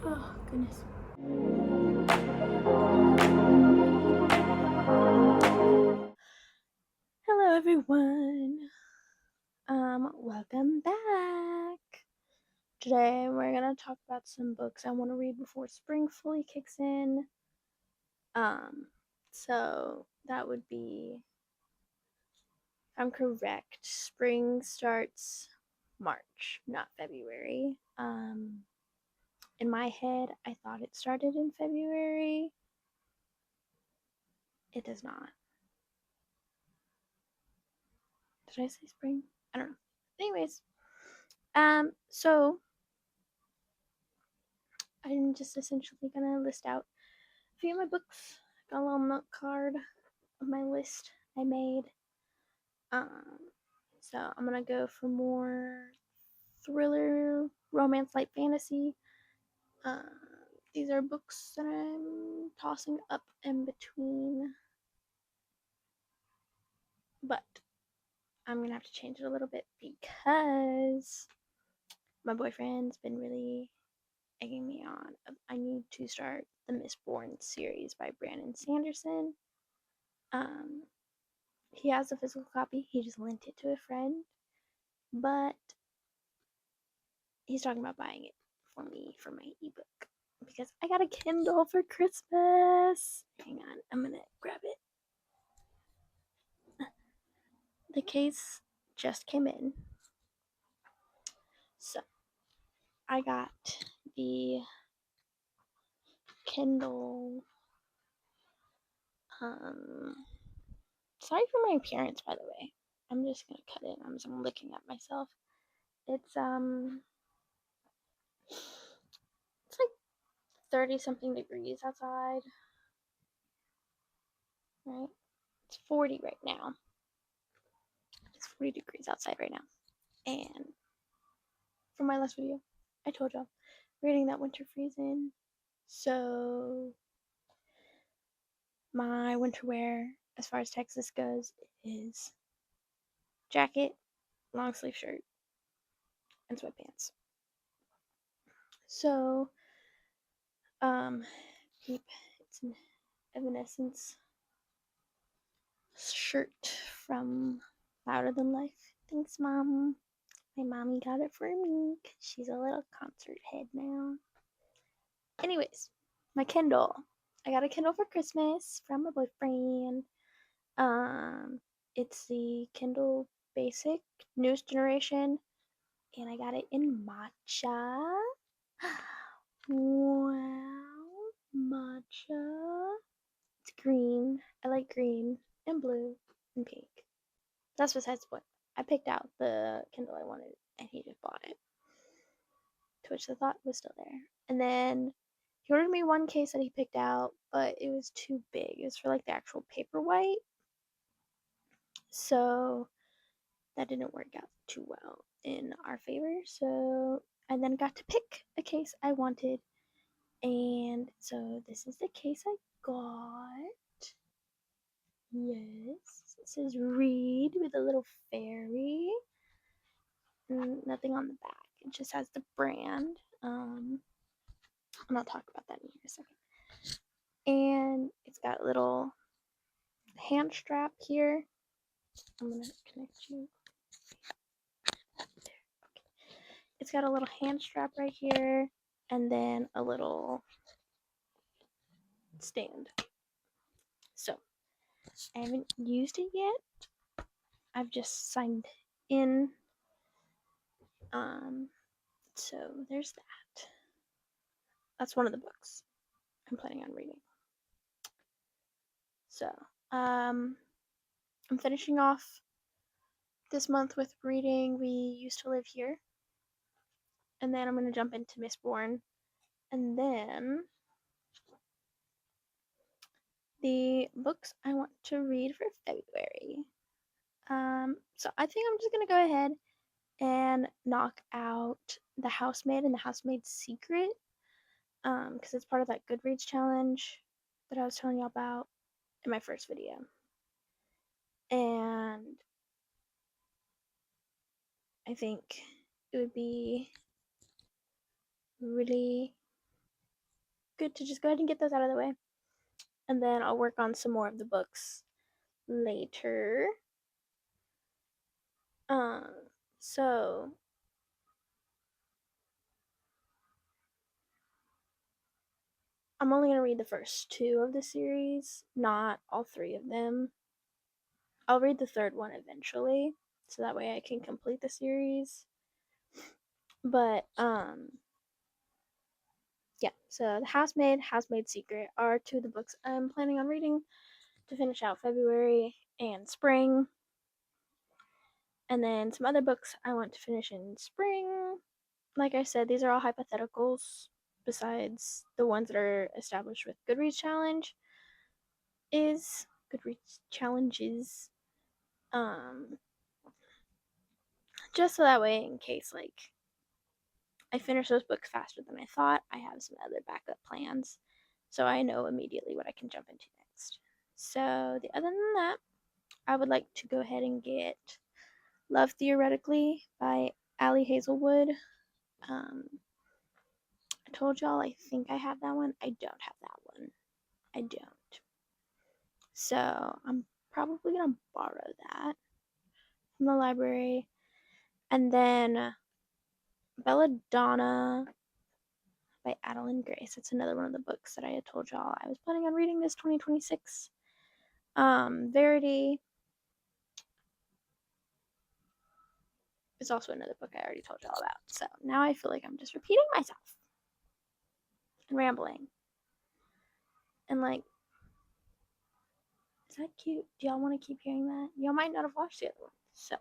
Oh, goodness. Hello, everyone. Welcome back. Today, we're going to talk about some books I want to read before spring fully kicks in. So that would be, if I'm correct, spring starts March, not February. In my head, I thought it started in February. It does not. Did I say spring? I don't know. Anyways, so I'm just essentially gonna list out a few of my books. Got a little note card of my list I made. Um, so I'm gonna go for more thriller, romance, light fantasy. Uh, these are books that I'm tossing up in between, but I'm gonna have to change it a little bit because my boyfriend's been really egging me on. I need to start the Mistborn series by Brandon Sanderson. Um, he has a physical copy. He just lent it to a friend, but he's talking about buying it for me for my ebook because I got a Kindle for Christmas. Hang on, I'm gonna grab it. The case just came in, so I got the Kindle. Sorry for my appearance, by the way. I'm just gonna cut it. I'm looking at myself. It's it's like 30 something degrees outside, right? It's 40 right now. It's 40 degrees outside right now. And from my last video, I told y'all, reading that winter freeze in. So my winter wear, as far as Texas goes, is jacket, long sleeve shirt, and sweatpants. So, peep, it's an Evanescence shirt from Louder Than Life. Thanks, Mom. My mommy got it for me because she's a little concert head now. Anyways, my Kindle. I got a Kindle for Christmas from my boyfriend. Um, it's the Kindle Basic newest generation, and I got it in matcha. Wow, matcha. It's green. I like green and blue and pink. That's besides the point. I picked out the Kindle I wanted, and he just bought it. To which the thought was still there. And then he ordered me one case that he picked out, but it was too big. It was for like the actual paperwhite. So that didn't work out too well in our favor. So I then got to pick a case I wanted. And so this is the case I got. Yes. It says read with a little fairy. Nothing on the back. It just has the brand. And I'll talk about that in a second. And it's got a little hand strap here. I'm gonna connect you. Okay. It's got a little hand strap right here, and then a little stand. So I haven't used it yet. I've just signed in. So there's that. That's one of the books I'm planning on reading. So, I'm finishing off this month with reading We Used to Live Here. And then I'm going to jump into Mistborn. And then the books I want to read for February. So I think I'm just going to go ahead and knock out The Housemaid and The Housemaid's Secret. Because it's part of that Goodreads challenge that I was telling y'all about in my first video. And I think it would be really good to just go ahead and get those out of the way. And then I'll work on some more of the books later. Um, so I'm only gonna read the first two of the series, not all three of them. I'll read the third one eventually, so that way I can complete the series. But yeah, so The Housemaid Secret are two of the books I'm planning on reading to finish out February and spring. And then some other books I want to finish in spring. Like I said, these are all hypotheticals besides the ones that are established with Goodreads Challenge. Is Goodreads Challenges. Um just so that way in case like I finish those books faster than I thought, I have some other backup plans. So I know immediately what I can jump into next. So the other than that, I would like to go ahead and get Love Theoretically by Ali Hazelwood. Um, I told y'all I think I have that one. I don't have that one. I don't. So I'm probably gonna borrow that from the library. And then Belladonna by Adeline Grace. It's another one of the books that I had told y'all I was planning on reading this 2026. Verity is also another book I already told y'all about. So now I feel like I'm just repeating myself and rambling. And like, is that cute? Do y'all want to keep hearing that? Y'all might not have watched the other one. So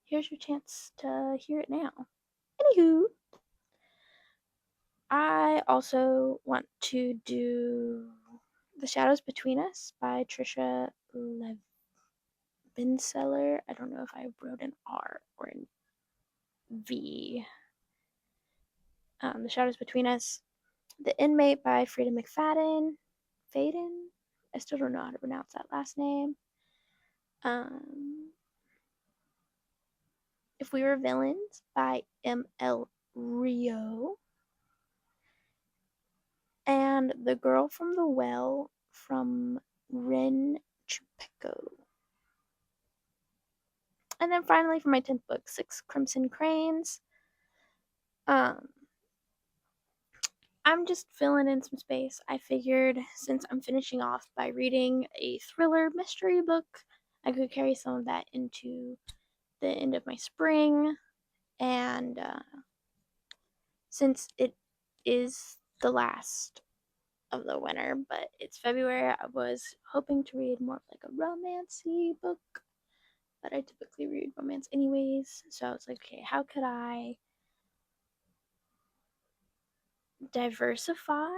here's your chance to hear it now. Anywho, I also want to do The Shadows Between Us by Trisha Levinseller. I don't know if I wrote an R or an V. The Shadows Between Us. The Inmate by Frida McFadden. Faden? I still don't know how to pronounce that last name. If We Were Villains by M.L. Rio. And The Girl from the Well from Ren Chupeco. And then finally for my 10th book, Six Crimson Cranes. I'm just filling in some space. I figured since I'm finishing off by reading a thriller mystery book, I could carry some of that into the end of my spring. And since it is the last of the winter, but it's February, I was hoping to read more of like a romancy book. But I typically read romance anyways. So I was like, okay, how could I diversify?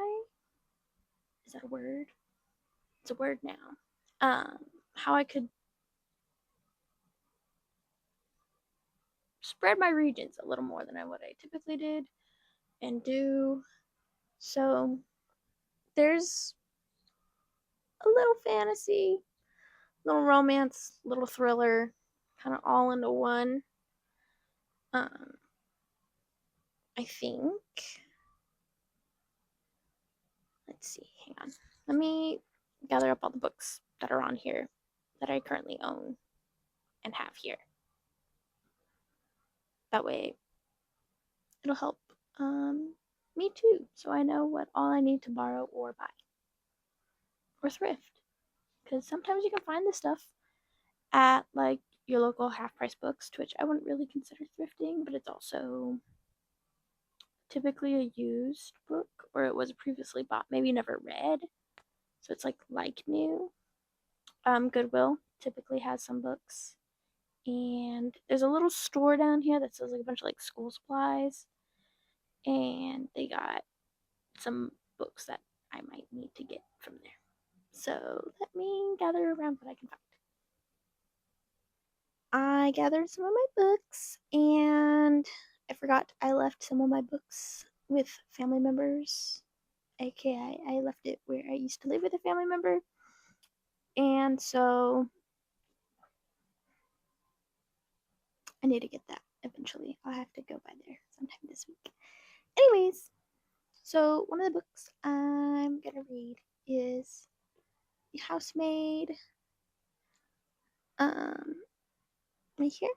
Is that a word? It's a word now. How I could spread my regions a little more than what I typically did and do. So there's a little fantasy, little romance, little thriller, kind of all into one. Um, I think. Let's see. Hang on. Let me gather up all the books that are on here that I currently own and have here. That way, it'll help me too, so I know what all I need to borrow or buy or thrift. Because sometimes you can find this stuff at like your local half price books, which I wouldn't really consider thrifting, but it's also typically a used book or it was previously bought, maybe never read. So it's like new. Goodwill typically has some books. And there's a little store down here that sells like a bunch of like school supplies. And they got some books that I might need to get from there. So let me gather around what I can find. I gathered some of my books and I forgot I left some of my books with family members. AKA, I left it where I used to live with a family member. And so I need to get that eventually. I'll have to go by there sometime this week. Anyways, So one of the books I'm gonna read is The Housemaid. Right here,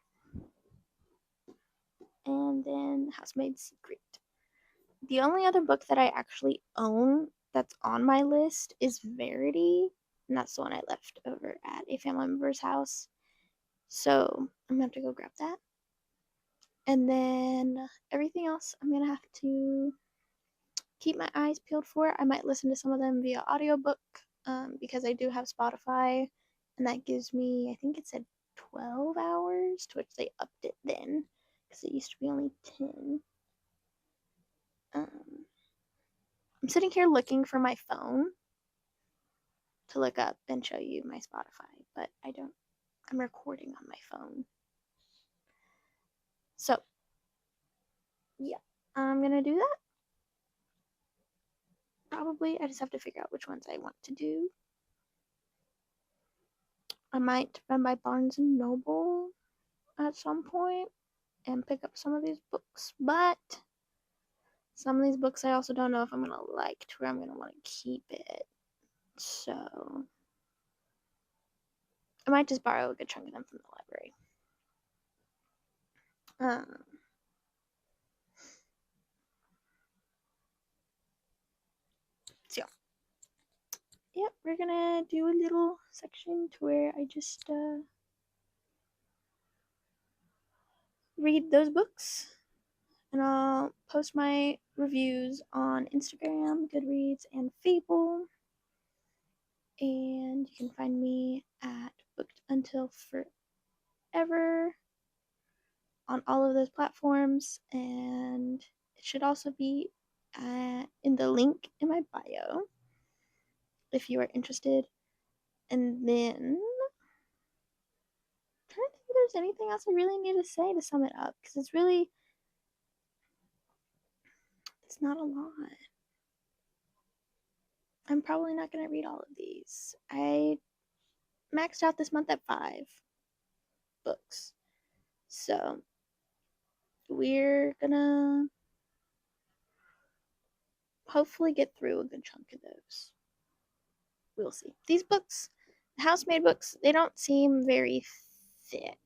and then Housemaid's Secret. The only other book that I actually own that's on my list is Verity, and that's the one I left over at a family member's house. So I'm gonna have to go grab that. And then everything else I'm gonna have to keep my eyes peeled for. I might listen to some of them via audiobook because I do have Spotify, and that gives me, I think it said 12 hours, to which they upped it then because it used to be only 10. Um, I'm sitting here looking for my phone to look up and show you my Spotify, but I don't. I'm recording on my phone. So, yeah, I'm gonna do that. Probably, I just have to figure out which ones I want to do. I might run by Barnes and Noble at some point and pick up some of these books, but some of these books I also don't know if I'm gonna like to where I'm gonna want to keep it. So, I might just borrow a good chunk of them from the library. So, yep, we're gonna do a little section to where I just read those books, and I'll post my reviews on Instagram, Goodreads, and Fable. And you can find me at Booked Until Forever on all of those platforms, and it should also be in the link in my bio if you are interested. And then I'm trying to think if there's anything else I really need to say to sum it up, because it's not a lot. I'm probably not going to read all of these. I maxed out this month at 5 books. So we're gonna hopefully get through a good chunk of those. We'll see. These books, the housemaid books, they don't seem very thick.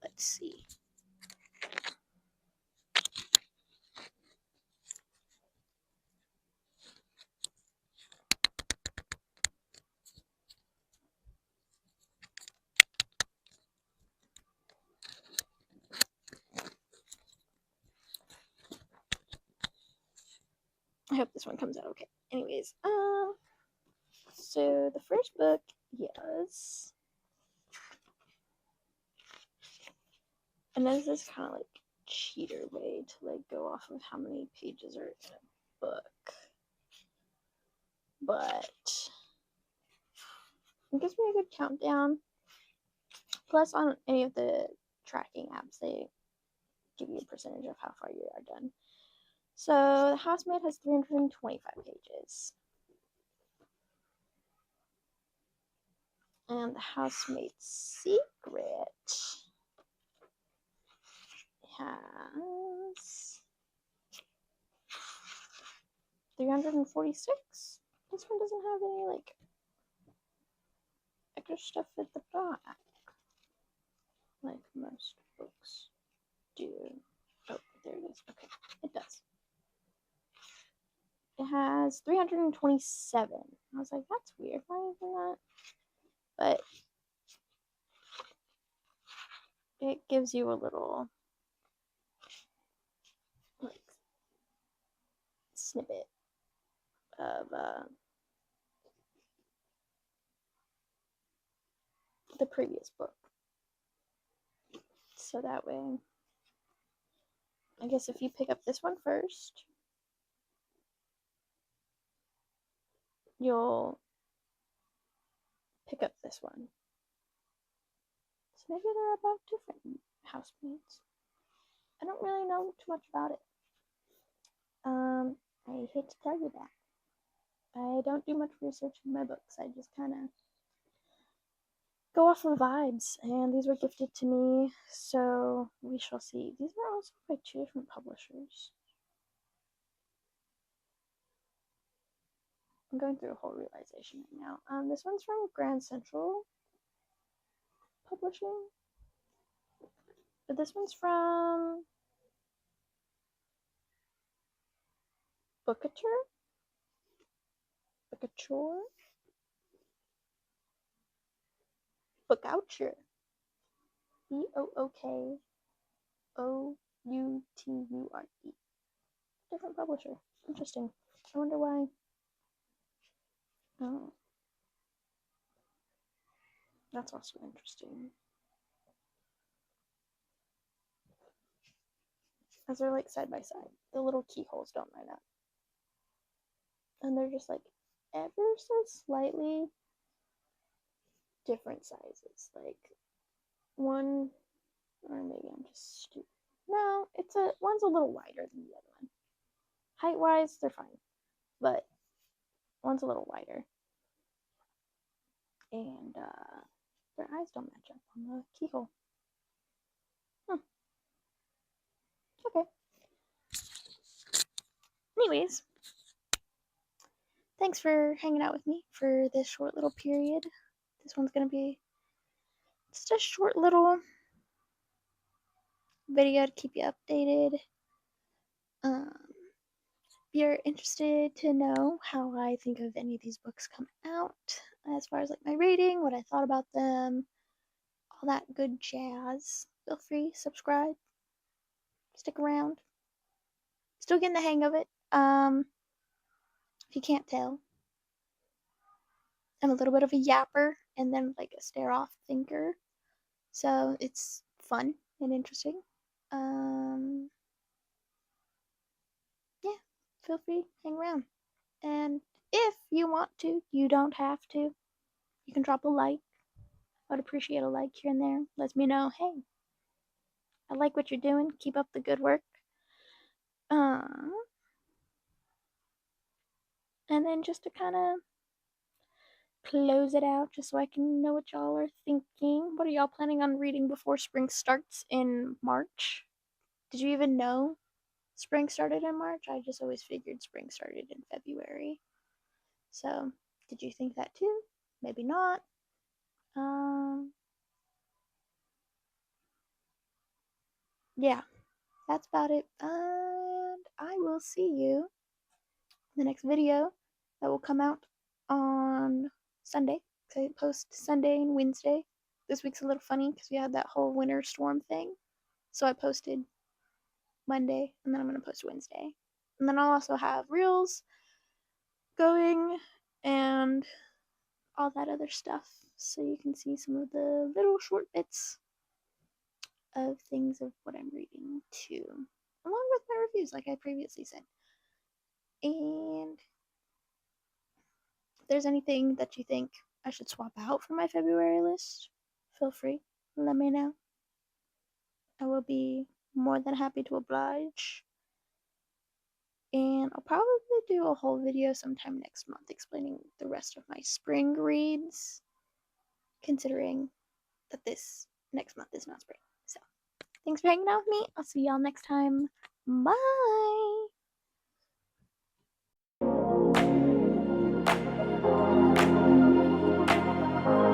Let's see. I hope this one comes out okay. Anyways, so the first book is, and this is kind of like cheater way to like go off of how many pages are in a book, but it gives me a good countdown. Plus, on any of the tracking apps, they give you a percentage of how far you are done. So, The Housemaid has 325 pages. And The Housemaid's Secret has 346. This one doesn't have any, like, extra stuff at the back, like most books do. Oh, there it is. Okay, it does. It has 327. I was like, that's weird. Why is that? But it gives you a little like snippet of the previous book. So that way, I guess if you pick up this one first, you'll pick up this one. So maybe they're about different housemaids. I don't really know too much about it. I hate to tell you that. I don't do much research in my books. I just kind of go off of vibes, and these were gifted to me, so we shall see. These are also by 2 different publishers. I'm going through a whole realization right now. This one's from Grand Central Publishing. But this one's from Bookature? Bookature? Bookouture. Bookouture. Different publisher. Interesting. I wonder why. Oh, that's also interesting. As they're like side by side, the little keyholes don't line up. And they're just like ever so slightly different sizes. Like one, or maybe I'm just stupid. No, one's a little wider than the other one. Height wise, they're fine, but one's a little wider, and their eyes don't match up on the keyhole. Okay. Anyways, thanks for hanging out with me for this short little period. This one's gonna be just a short little video to keep you updated. If you're interested to know how I think of any of these books come out, as far as like my rating, what I thought about them, all that good jazz, feel free, subscribe, stick around. Still getting the hang of it. If you can't tell, I'm a little bit of a yapper and then like a stare off thinker. So it's fun and interesting. Yeah, feel free, hang around. And if you want to, you don't have to. You can drop a like. I'd appreciate a like here and there. Let me know, hey, I like what you're doing. Keep up the good work. And then just to kind of close it out, just so I can know what y'all are thinking. What are y'all planning on reading before spring starts in March? Did you even know spring started in March? I just always figured spring started in February. So, did you think that too? Maybe not. Yeah, that's about it. And I will see you in the next video that will come out on Sunday. So I post Sunday and Wednesday. This week's a little funny because we had that whole winter storm thing. So I posted Monday and then I'm going to post Wednesday. And then I'll also have reels going and all that other stuff. So you can see some of the little short bits of things of what I'm reading too, along with my reviews, like I previously said. And if there's anything that you think I should swap out from my February list, feel free. Let me know. I will be more than happy to oblige. And I'll probably do a whole video sometime next month explaining the rest of my spring reads, considering that this next month is not spring. So, thanks for hanging out with me. I'll see y'all next time. Bye!